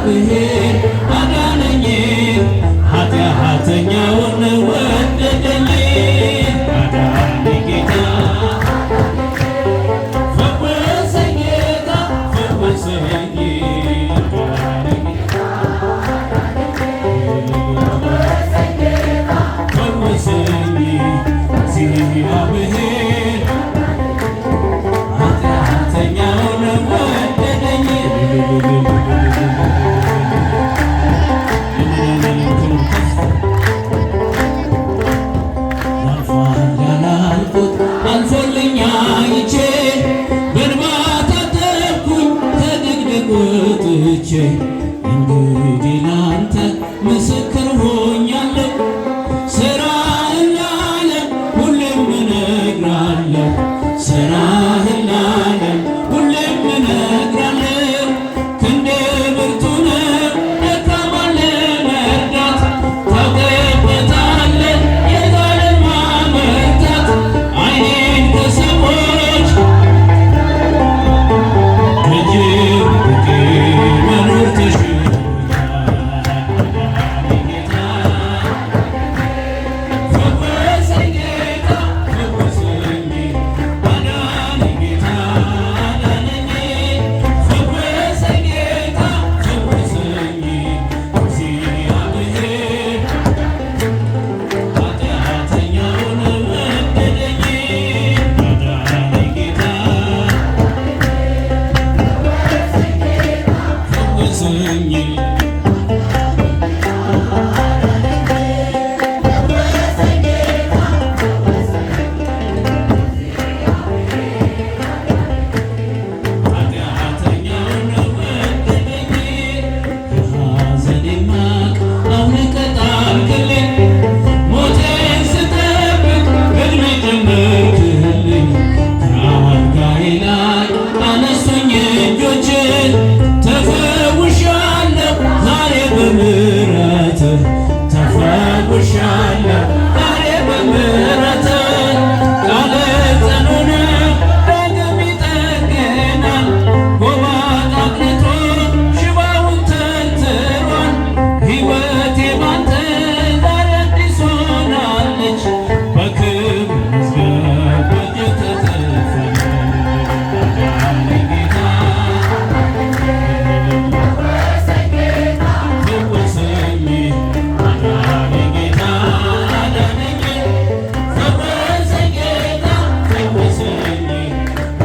እግዚአብሔር አዳነኝ ኃጢአተኛውን ወደደኝ አዳነኝ ጌታ ፈወሰኝ ጌታ ፈወሰኝ ፈወሰኝ እግዚአብሔር ኃጢአተኛውን ወደደኝ አልፎልኝ አይቼ በእንባ ታጠብኩኝ ከድቅድቅ ወጥቼ እንግዲህ ላንተ ምስክር ሆኛለሁ ሥራህን ለዓለም ሁሌም እነግራለሁ ሥራህን ለዓለም ሁሌም እነግራለሁ ክንዴ ብርቱ ነው ደካማን ለመርዳት ታውቅበታለህ የዛሬን ማበርታት ዓይኔን ከሰዎች ከእጅህ ርቄ መኖር ተሽሎኛል ጌታ ፈወሰኝ ጌታ ፈወሰኝ አዳነኝ ጌታ አዳነኝ ፈወሰኝ ጌታ ፈወሰኝ እግዚአብሔር ኃጢአተኛውን ወደደኝ አዳነኝ ጌታ ፈወሰኝ ኃጢአተኛውን ወደደኝ የሐዘኔን ማቅ አውልቀህ ጣልክልኝ ሞቴን ስጠብቅ ዕድሜ ጨመርክልኝ ከአልጋዬ ላይ አነሱኝ እጆችህ ተፈውሻለሁ ዛሬ በምሕረትህ ተፈውሻለሁ ዛሬ በምሕረትህ ቃልህ ጽኑ ነው ዳግም ይጠግናል ጎባጣ አቅንቶ ሽባውን ተርትሯል ሕይወቴ ባንተ ዛሬ አዲስ ሆናለች በክብር መዝገብ በእጅህ ተጽፋለች አዳነኝ ጌታ ፈወሰኝ አዳነኝ ጌታ አዳነኝ ፈወሰኝ ጌታ ፈወሰኝ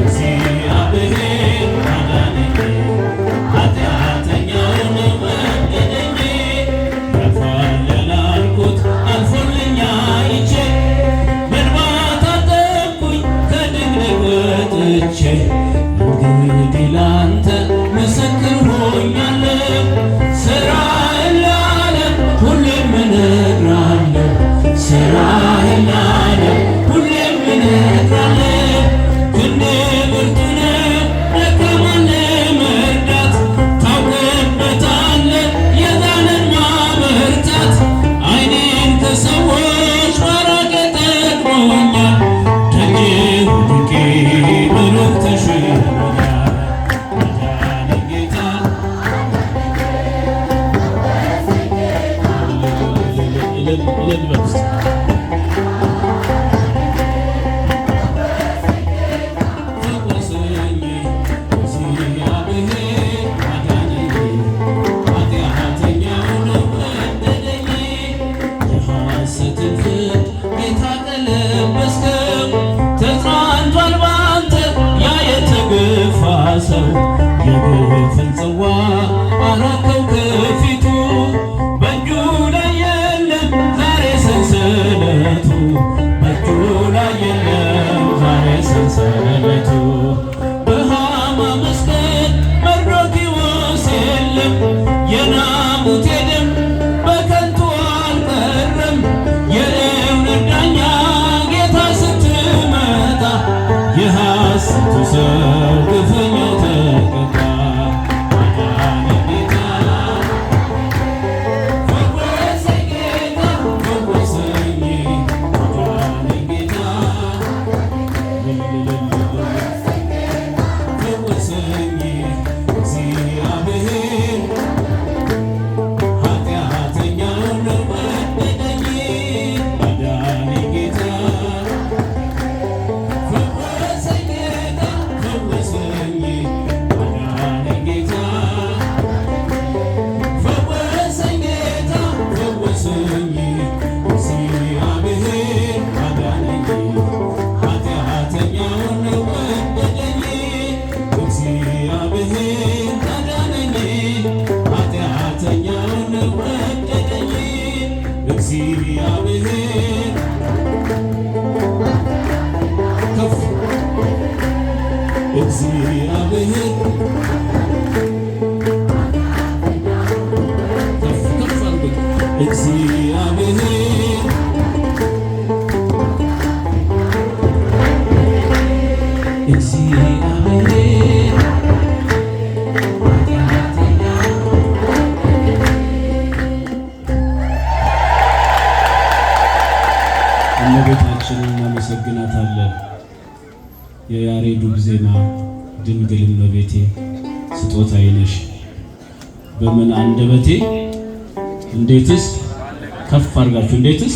እግዚአብሔር አዳነኝ ኃጢአተኛውን ወደደኝ ያልፋል ያላልኩት አልፎልኝ አይቼ በእንባ ታጠብኩኝ ከድቅድቅ ወጥቼ እንግዲህ ላንተ ምስክር ሆኛለሁ ሥራህን ለዓለም ሁሌም እነግራለሁ ሥራህን ለዓለም ሁሌም እነግራለሁ ክንዴ ብርቱ ነው ደካማን ለመርዳት ታውቅበታለህ የዛንን ማበርታት ዓይኔን ከሰዎች ማራቅ ጠቅሞኛል ደጅህ ወድቄ መኖር ተሽሎኛል አዳነኝ ጌታ እልል በል እስቲ ፈወሰኝ እግዚአብሔር አዳነኝ ኃጢአተኛውን ወደደኝ የሐሰትን ፍርድ ጌታ ቀለበስከው ተጽናንቷል ባንተ ያ የተገፋ ሰው የግፍን ጽዋ አራከው ከፊቱ በእጁ ላይ የለም ዛሬ ሰንሰለቱ በእጁ ላይ የለም ዛሬ ሰንሰለቱ በሐማ መስቀል መርዶክዮስ የለም የናቡቴ ደም በከንቱ አልቀረም የእውነት ዳኛ ጌታ ስትመጣ የሐሰቱ ሰው ግፈኛው ተቀጣ አዳነኝ ጌታ እግዚአብሔር እመቤታችንን እናመሰግናታለን። የያሬዱ ዜማ ድንግል እመቤቴ ስጦታዬ ነሽ በምን አንደበቴ እንዴትስ ከፍ አድርጋችሁ እንዴትስ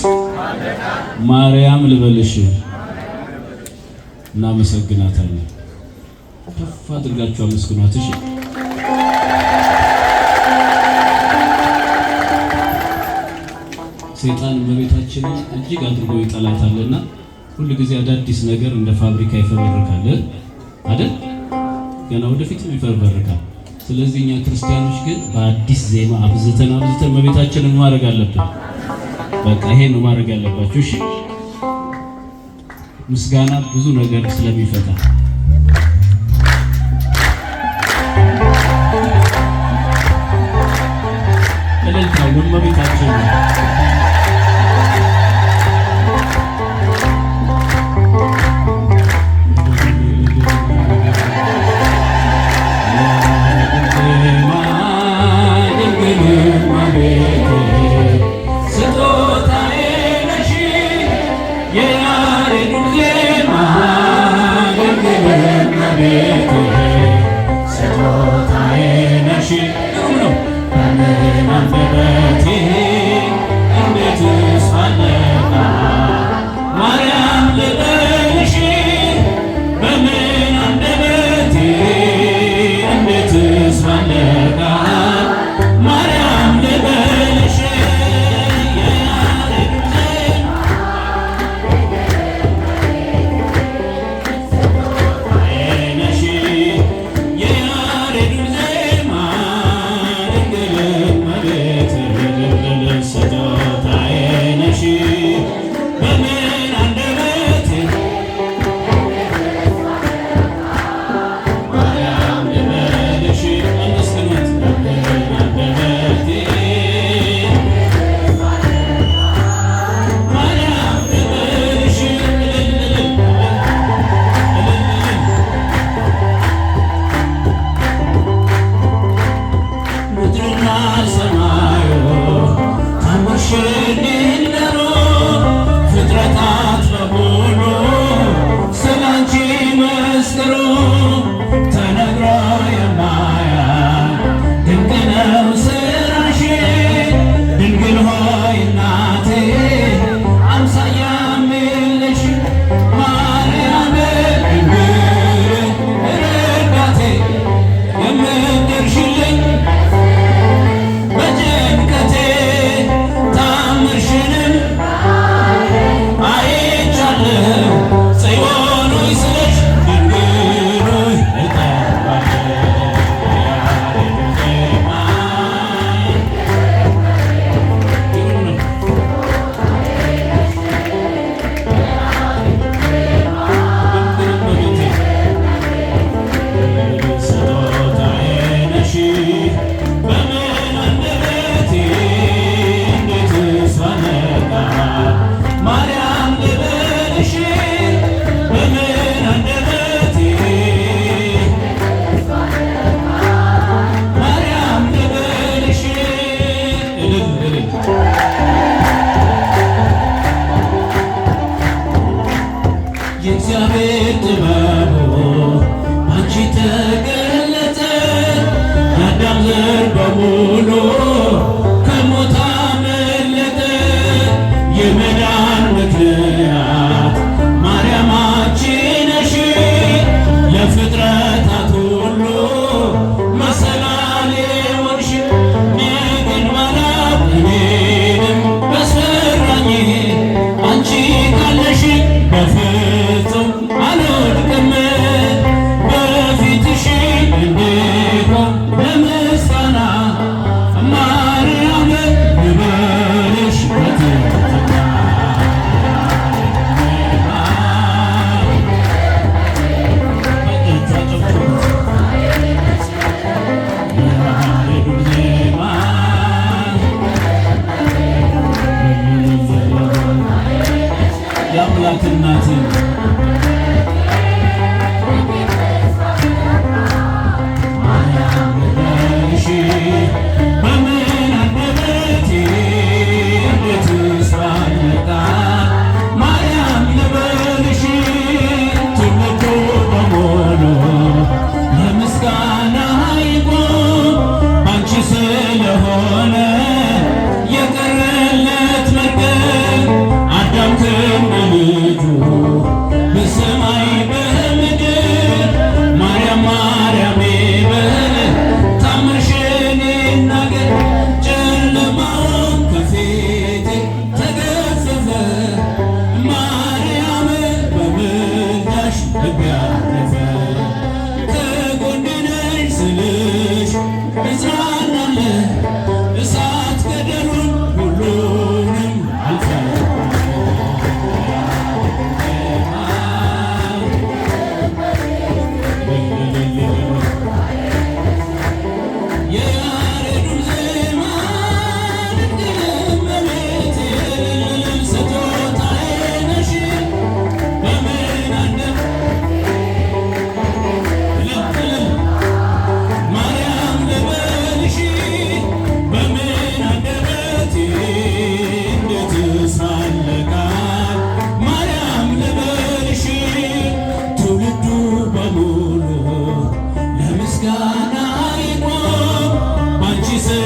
ማርያም ልበልሽ። እናመሰግናታለን። ከፍ አድርጋችሁ አመስግኗት። እሺ ሰይጣን እመቤታችንን እጅግ አድርጎ ይጠላታልና ሁሉ ጊዜ አዳዲስ ነገር እንደ ፋብሪካ ይፈበርካል አይደል? ገና ወደፊትም ይፈበርካል። ስለዚህ እኛ ክርስቲያኖች ግን በአዲስ ዜማ አብዝተን እመቤታችንን ማድረግ አለብን። በቃ ይሄ ነው ማድረግ ያለባችሁ። እሺ ምስጋና ብዙ ነገር ስለሚፈታ እልልታው ለእመቤታችን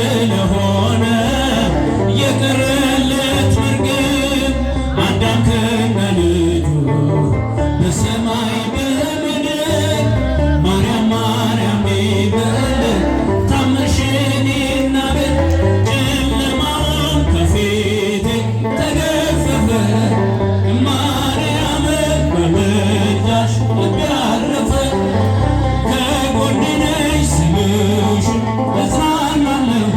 ስለሆነ የቀረለት መርገም አዳም ከነ ልጁ በሰማይ በምድር ማርያም ማርያም ይበል ታምርሽን ይናገር ጨለማውን ከፊቴ ተገፈፈ ማርያም በምልጃሽ ልቤ አረፈ ከጎኔ ነሽ ስልሽ እጽናናለሁ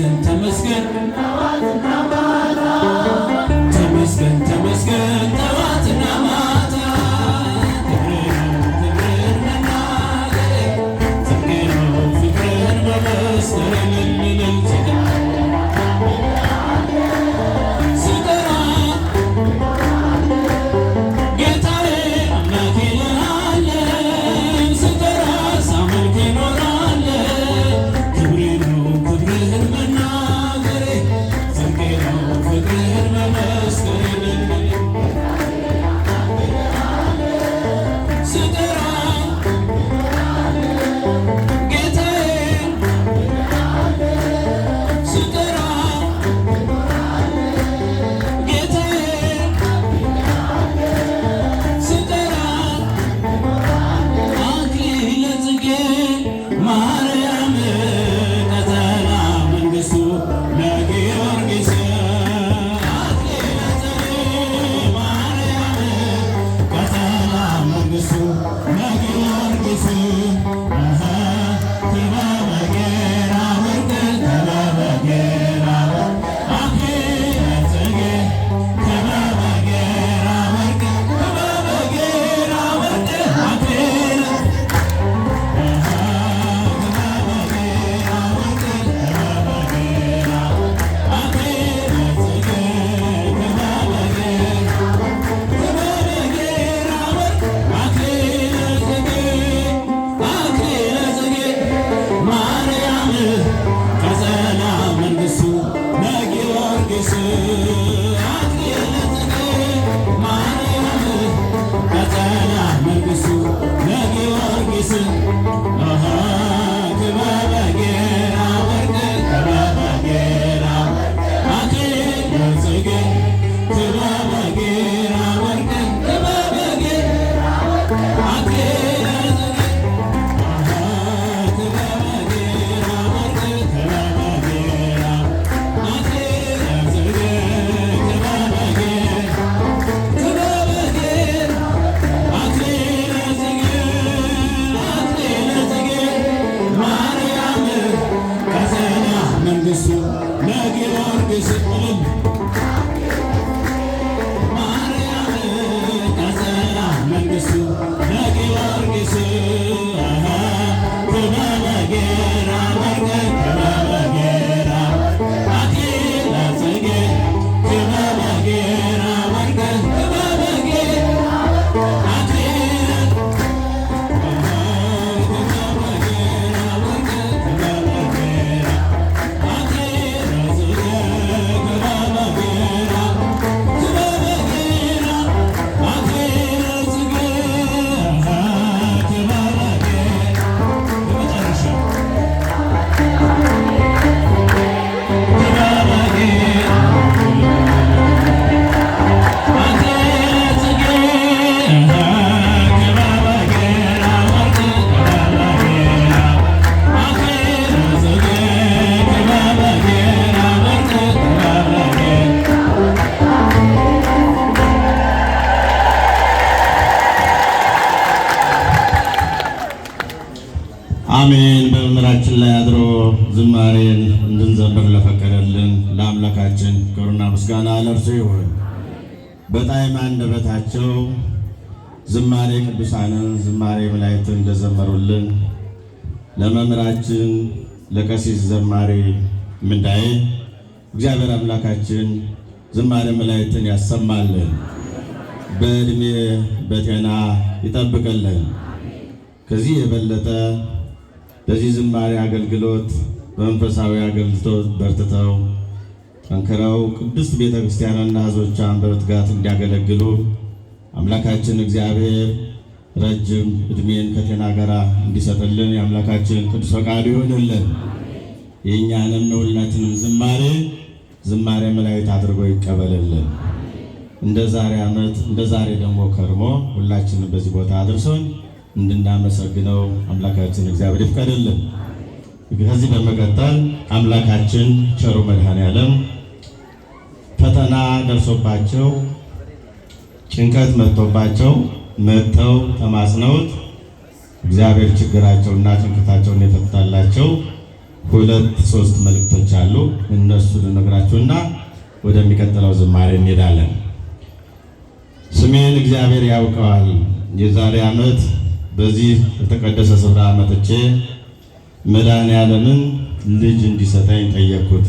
ተመስገን ተመስገን ተመስገን ተመስገን ጠዋትና ማታ ክብርን መናገሬ ጽድቄ ነው ፍቅርን መመስከር ልልል ስጠራ ጌታዬ አምላኬ እልሃለሁ ስጠራ ሳመልክ እኖራለሁ ክብሬ ነው ክብርህን መናገሬ ጽድቄ ነው ፍቅርህን መመስከር ስጠራ ጌታዬ ስጠራ ጌታዬ ስጠራ አክሊለ ጽጌ ማርያም ቀጠና መንግሥቱ ለጊዮርጊስ አክሊለ ጽጌ ማርያም ቀጠና መንግሥቱ ለጊዮርጊስ ክበበ ጌራ ወርቅ ክበበ ጌራ አክሊለ ጽጌ ክበበ ጌራ ወርቅ ክበበ ጌራ ወርቅ አክሊለ አሜን። በመምህራችን ላይ አድሮ ዝማሬን እንድንዘምር ለፈቀደልን ለአምላካችን ክብርና ምስጋና ለእርሱ ይሁን። በጣዕመ አንደበታቸው ዝማሬ ቅዱሳንን ዝማሬ መላእክትን እንደዘመሩልን ለመምህራችን ለቀሲስ ዘማሪ ምንዳዬ እግዚአብሔር አምላካችን ዝማሬ መላእክትን ያሰማልን፣ በዕድሜ በጤና ይጠብቅልን። ከዚህ የበለጠ በዚህ ዝማሬ አገልግሎት በመንፈሳዊ አገልግሎት በርትተው ጠንክረው ቅድስት ቤተ ክርስቲያንና ሕዝቦቿን በትጋት እንዲያገለግሉ አምላካችን እግዚአብሔር ረጅም ዕድሜን ከጤና ጋር እንዲሰጥልን የአምላካችን ቅዱስ ፈቃዱ ይሆንልን። የእኛንም የሁላችንም ዝማሬ መላእክት አድርጎ ይቀበልልን። እንደ ዛሬ ዓመት እንደ ዛሬ ደግሞ ከርሞ ሁላችንም በዚህ ቦታ አድርሶን እንድናመሰግነው አምላካችን እግዚአብሔር ይፍቀድልን። ከዚህ በመቀጠል አምላካችን ቸሩ መድኃኔዓለም ፈተና ደርሶባቸው ጭንቀት መጥቶባቸው መጥተው ተማጽነውት እግዚአብሔር ችግራቸውና ጭንቀታቸውን የፈታላቸው 2-3 መልእክቶች አሉ። እነሱን ልነግራችሁና ወደሚቀጥለው ዝማሬ እንሄዳለን። ስሜን እግዚአብሔር ያውቀዋል። የዛሬ ዓመት በዚህ የተቀደሰ ስፍራ መጥቼ መድኃኔዓለምን ልጅ እንዲሰጠኝ ጠየቅኩት።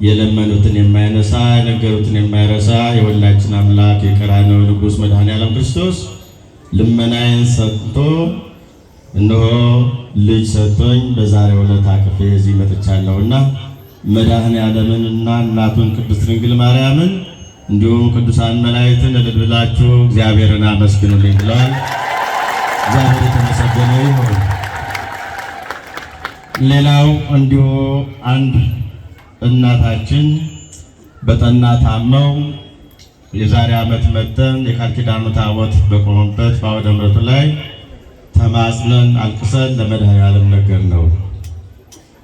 የለመኑትን የማይነሳ የነገሩትን የማይረሳ የሁላችን አምላክ የቀራንዮ ንጉሥ መድኃኔዓለም ክርስቶስ ልመናዬን ሰጥቶ እነሆ ልጅ ሰጥቶኝ በዛሬው ዕለት አቅፌ እዚህ መጥቻለሁና መድኃኔዓለምንና እናቱን ቅድስት ድንግል ማርያምን እንዲሁም ቅዱሳን መላእክትን እልል ብላችሁ እግዚአብሔርን አመስግኑልኝ ብለዋል። እግዚአብሔር የተመሰገነ ይሁን። ሌላው እንዲሁ አንድ እናታችን በጠና ታመው የዛሬ ዓመት መጥተን የቃል ኪዳኑ ታቦት በቆመበት በአውደ ምሕረቱ ላይ ተማጽነን አልቅሰን ለመድኃኔዓለም ነገር ነው።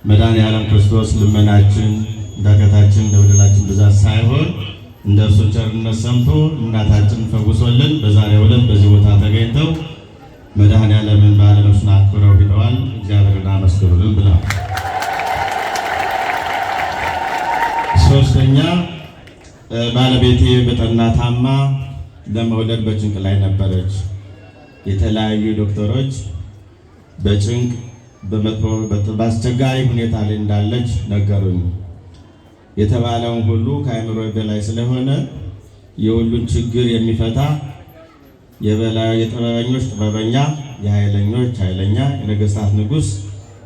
መድኃኔዓለም ክርስቶስ ልመናችን ዳገታችን ለበደላችን ብዛት ሳይሆን እንደ እርሱ ቸርነት ሰምቶ እናታችን ፈውሶልን በዛሬው ዕለት በዚህ ቦታ ተገኝተው መድኃኔዓለምን በዓለ ነፍሱን አክብረው ሂደዋል። እግዚአብሔርን አመስግኑልን ብለዋል። ሶስተኛ ባለቤቴ በጠና ታማ ለመውለድ በጭንቅ ላይ ነበረች። የተለያዩ ዶክተሮች በጭንቅ በአስቸጋሪ ሁኔታ ላይ እንዳለች ነገሩኝ። የተባለውን ሁሉ ከአእምሮ በላይ ስለሆነ የሁሉን ችግር የሚፈታ የጥበበኞች ጥበበኛ፣ የኃይለኞች ኃይለኛ፣ የነገሥታት ንጉሥ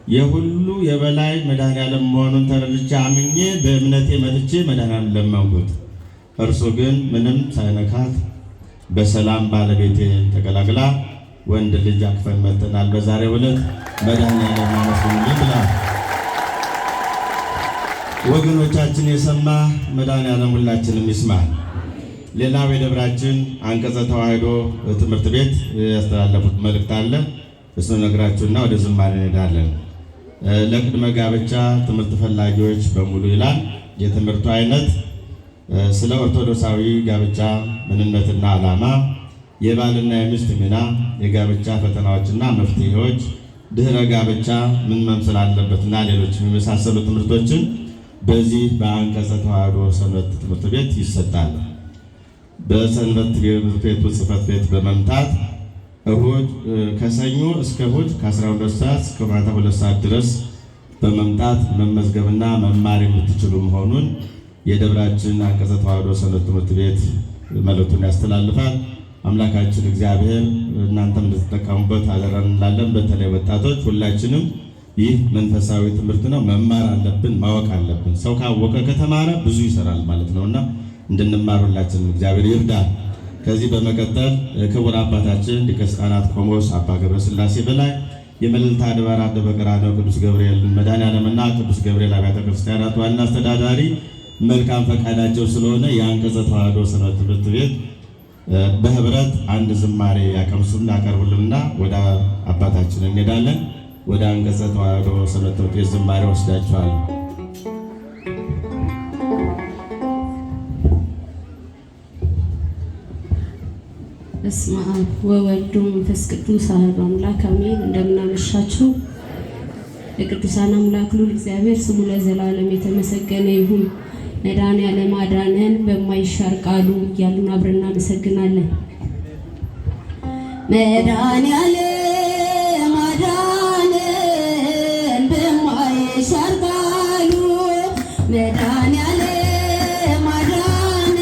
የሁሉ የበላይ መድኃኔዓለም መሆኑን ተረድቼ አምኜ በእምነቴ መጥቼ መድኃኔዓለም ለመንኩት። እርሱ ግን ምንም ሳይነካት በሰላም ባለቤቴ ተገላግላ ወንድ ልጅ አቅፈን መጥተናል። በዛሬው ዕለት መድኃኔዓለም አመስግኑልኝ ብለዋል። ወገኖቻችን የሰማ መድኃኔዓለም ሁላችንም ይስማል። ሌላው የደብራችን አንቀጸ ተዋሕዶ ትምህርት ቤት ያስተላለፉት መልእክት አለ። እሱን ነግራችሁና ወደ ዝማሬ እንሄዳለን። ለቅድመ ጋብቻ ትምህርት ፈላጊዎች በሙሉ ይላል። የትምህርቱ አይነት ስለ ኦርቶዶክሳዊ ጋብቻ ምንነትና ዓላማ፣ የባልና የሚስት ሚና፣ የጋብቻ ፈተናዎችና መፍትሄዎች፣ ድህረ ጋብቻ ምን መምሰል አለበትና ሌሎች የሚመሳሰሉ ትምህርቶችን በዚህ በአንቀጸ ተዋሕዶ ሰንበት ትምህርት ቤት ይሰጣል። በሰንበት ትምህርት ቤቱ ጽሕፈት ቤት በመምጣት እሁድ ከሰኞ እስከ እሁድ ከ12 ሰዓት እስከ ማታ 2 ሰዓት ድረስ በመምጣት መመዝገብና መማር የምትችሉ መሆኑን የደብራችን አንቀጸ ተዋሕዶ ሰንበት ትምህርት ቤት መልእክቱን ያስተላልፋል። አምላካችን እግዚአብሔር እናንተም እንድትጠቀሙበት አደራ እንላለን። በተለይ ወጣቶች ሁላችንም ይህ መንፈሳዊ ትምህርት ነው፣ መማር አለብን፣ ማወቅ አለብን። ሰው ካወቀ ከተማረ ብዙ ይሰራል ማለት ነውና እንድንማር ሁላችንም እግዚአብሔር ይርዳል። ከዚህ በመቀጠል ክቡር አባታችን ሊቀ ካህናት ቆሞስ አባ ገብረ ሥላሴ በላይ የመልዕልተ አድባራት ደብረ ቀራንዮ ቅዱስ ገብርኤል መድኃኔዓለምና ቅዱስ ገብርኤል አብያተ ክርስቲያናት ዋና አስተዳዳሪ መልካም ፈቃዳቸው ስለሆነ የአንቀጸ ተዋሕዶ ሰንበት ትምህርት ቤት በህብረት አንድ ዝማሬ ያቀርቡልንና ወደ አባታችን እንሄዳለን። ወደ አንቀጸ ተዋሕዶ ሰንበት ትምህርት ቤት ዝማሬ ወስዳችኋል። በስመ አብ ወወልድ ወመንፈስ ቅዱስ አሐዱ አምላክ አሜን። እንደምናመሻችሁ የቅዱሳን አምላክ ልዑል እግዚአብሔር ስሙ ለዘላለም የተመሰገነ ይሁን። መድኃኔዓለም አዳነን በማይሻር ቃሉ እያልን አብረን እናመሰግናለን። መድኃኔዓለም አዳነን በማይሻር ቃሉ መድኃኔዓለም አዳነን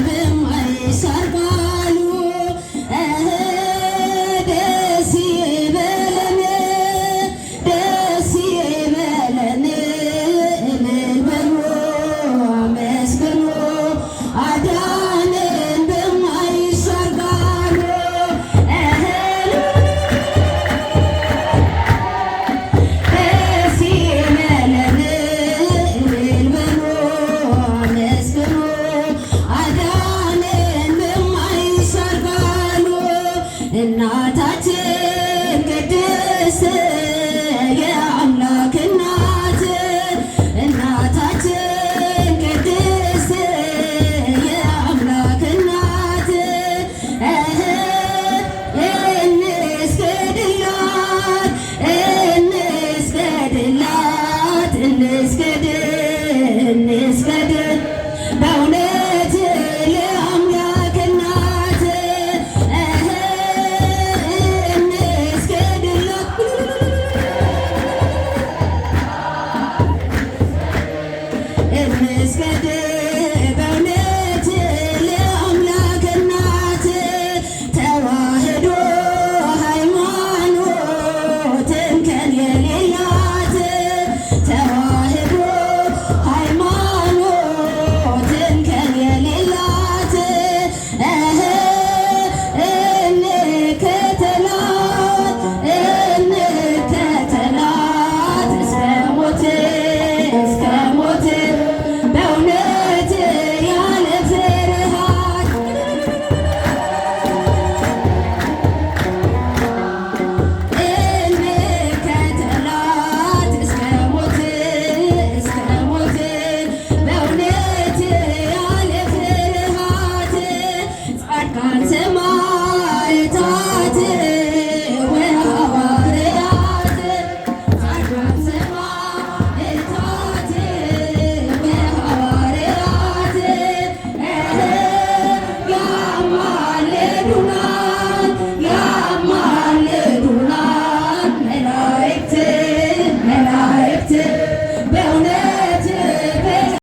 በማይሻር ቃሉ ደስ ይበለን ደስ ይበለን እልል በሉ አመስግኑ አዳነን በማይሻር ቃሉ ደስ ይበለን Tell